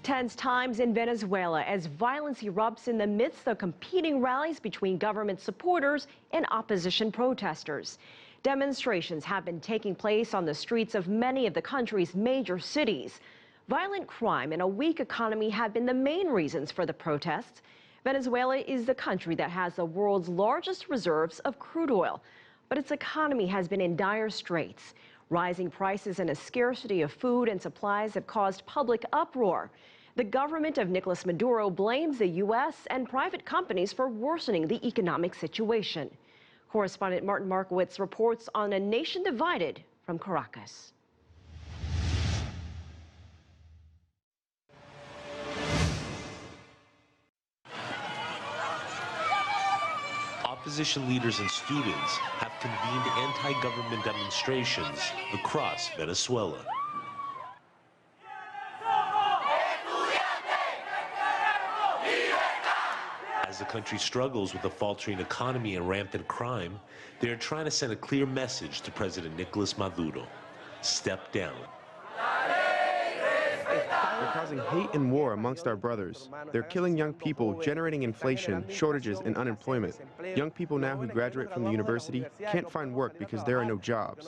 Tense times in Venezuela as violence erupts in the midst of competing rallies between government supporters and opposition protesters. Demonstrations have been taking place on the streets of many of the country's major cities. Violent crime and a weak economy have been the main reasons for the protests. Venezuela is the country that has the world's largest reserves of crude oil, but its economy has been in dire straits. Rising prices and a scarcity of food and supplies have caused public uproar. The government of Nicolas Maduro blames the U.S. and private companies for worsening the economic situation. Correspondent Martin Markowitz reports on a nation divided from Caracas. Opposition leaders and students have convened anti-government demonstrations across Venezuela. As the country struggles with a faltering economy and rampant crime, they are trying to send a clear message to President Nicolas Maduro: step down. They're causing hate and war amongst our brothers. They're killing young people, generating inflation, shortages, and unemployment. Young people now who graduate from the university can't find work because there are no jobs.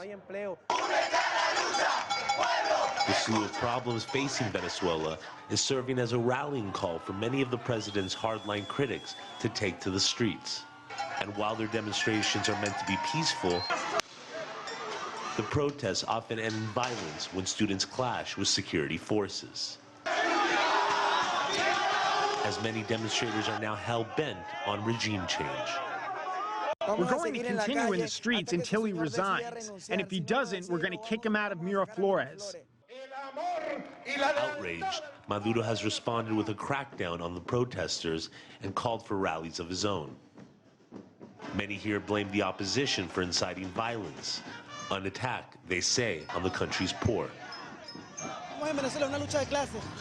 The slew of problems facing Venezuela is serving as a rallying call for many of the president's hardline critics to take to the streets. And while their demonstrations are meant to be peaceful, the protests often end in violence when students clash with security forces. As many demonstrators are now hell-bent on regime change. We're going to continue in the streets until he resigns. And if he doesn't, we're going to kick him out of Miraflores. Outraged, Maduro has responded with a crackdown on the protesters and called for rallies of his own. Many here blame the opposition for inciting violence, an attack, they say, on the country's poor.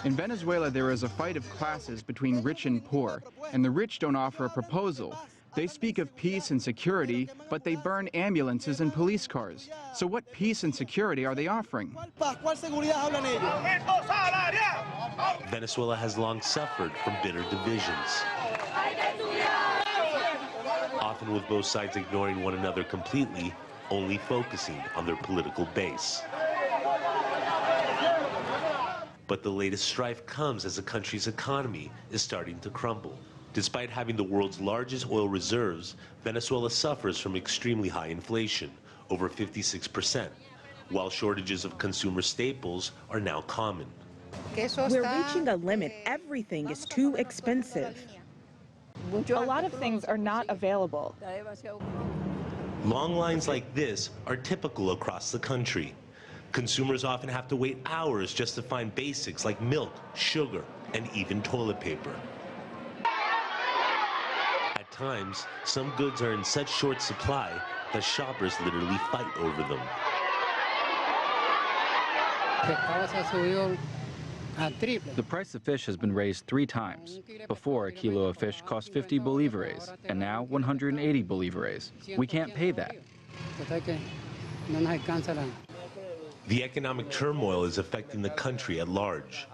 In Venezuela, there is a fight of classes between rich and poor, and the rich don't offer a proposal. They speak of peace and security, but they burn ambulances and police cars. So what peace and security are they offering? Venezuela has long suffered from bitter divisions, often with both sides ignoring one another completely, only focusing on their political base. But the latest strife comes as the country's economy is starting to crumble. Despite having the world's largest oil reserves, Venezuela suffers from extremely high inflation, over 56%, while shortages of consumer staples are now common. We're reaching a limit. Everything is too expensive. A lot of things are not available. Long lines like this are typical across the country. Consumers often have to wait hours just to find basics like milk, sugar, and even toilet paper. At times, some goods are in such short supply that shoppers literally fight over them. The price of fish has been raised 3 times. Before, a kilo of fish cost 50 bolívares, and now 180 bolívares. We can't pay that. The economic turmoil is affecting the country at large.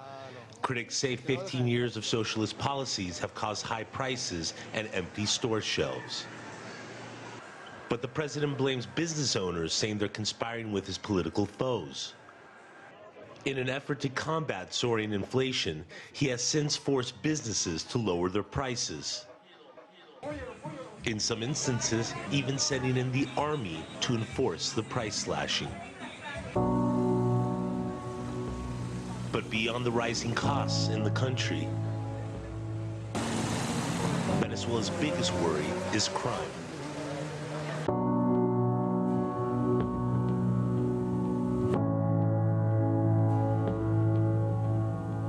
Critics say 15 years of socialist policies have caused high prices and empty store shelves. But the president blames business owners, saying they're conspiring with his political foes. In an effort to combat soaring inflation, he has since forced businesses to lower their prices. In some instances, even sending in the army to enforce the price slashing. But beyond the rising costs in the country, Venezuela's biggest worry is crime.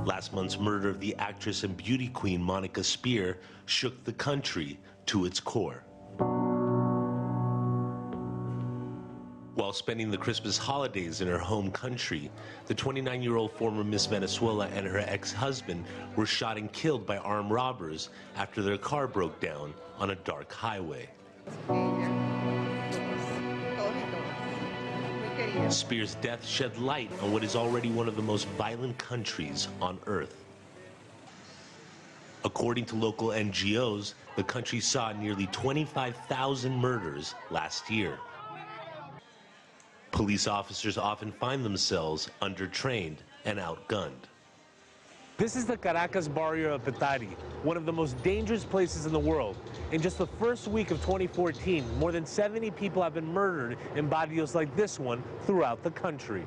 Last month's murder of the actress and beauty queen Monica Spear shook the country to its core. While spending the Christmas holidays in her home country, the 29-year-old former Miss Venezuela and her ex-husband were shot and killed by armed robbers after their car broke down on a dark highway. Spear's death shed light on what is already one of the most violent countries on earth. According to local NGOs, the country saw nearly 25,000 murders last year. Police officers often find themselves undertrained and outgunned. This is the Caracas barrio of Petare, one of the most dangerous places in the world. In just the first week of 2014, more than 70 people have been murdered in barrios like this one throughout the country.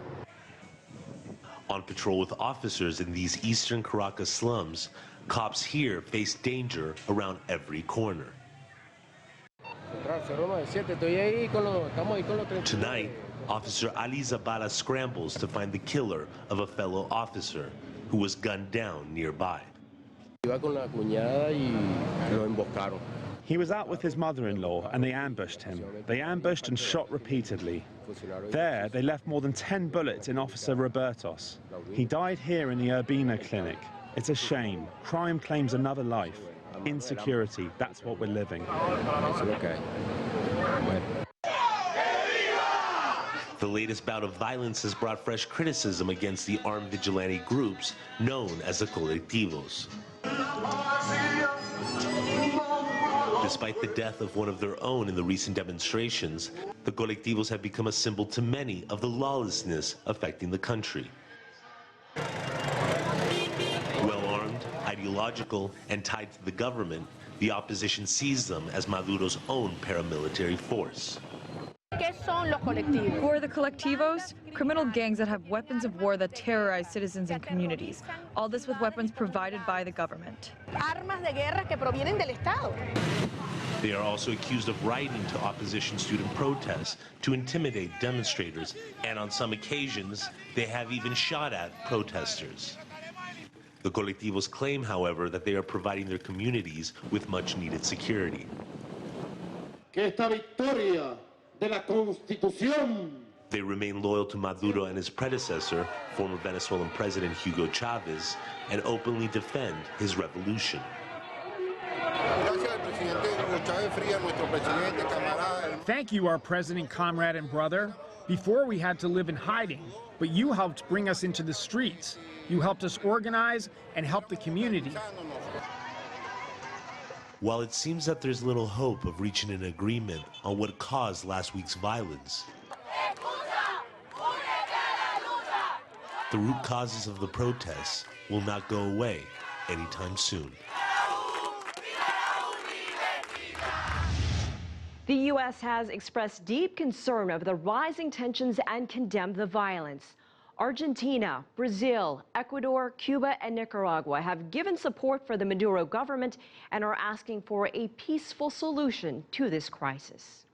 On patrol with officers in these eastern Caracas slums, cops here face danger around every corner. Tonight, Officer Ali Zabala scrambles to find the killer of a fellow officer who was gunned down nearby. He was out with his mother-in-law and they ambushed him. They ambushed and shot repeatedly. There, they left more than 10 bullets in Officer Robertos. He died here in the Urbina clinic. It's a shame. Crime claims another life. Insecurity, that's what we're living. The latest bout of violence has brought fresh criticism against the armed vigilante groups known as the colectivos. Despite the death of one of their own in the recent demonstrations, the colectivos have become a symbol to many of the lawlessness affecting the country. Well-armed, ideological, and tied to the government, the opposition sees them as Maduro's own paramilitary force. Who are the colectivos? Criminal gangs that have weapons of war that terrorize citizens and communities. All this with weapons provided by the government. They are also accused of rioting to opposition student protests to intimidate demonstrators, and on some occasions, they have even shot at protesters. The colectivos claim, however, that they are providing their communities with much-needed security. They remain loyal to Maduro and his predecessor, former Venezuelan President Hugo Chavez, and openly defend his revolution. Thank you, our president, comrade, and brother. Before we had to live in hiding, but you helped bring us into the streets. You helped us organize and help the community. While it seems that there's little hope of reaching an agreement on what caused last week's violence, the root causes of the protests will not go away anytime soon. The U.S. has expressed deep concern over the rising tensions and condemned the violence. Argentina, Brazil, Ecuador, Cuba, and Nicaragua have given support for the Maduro government and are asking for a peaceful solution to this crisis.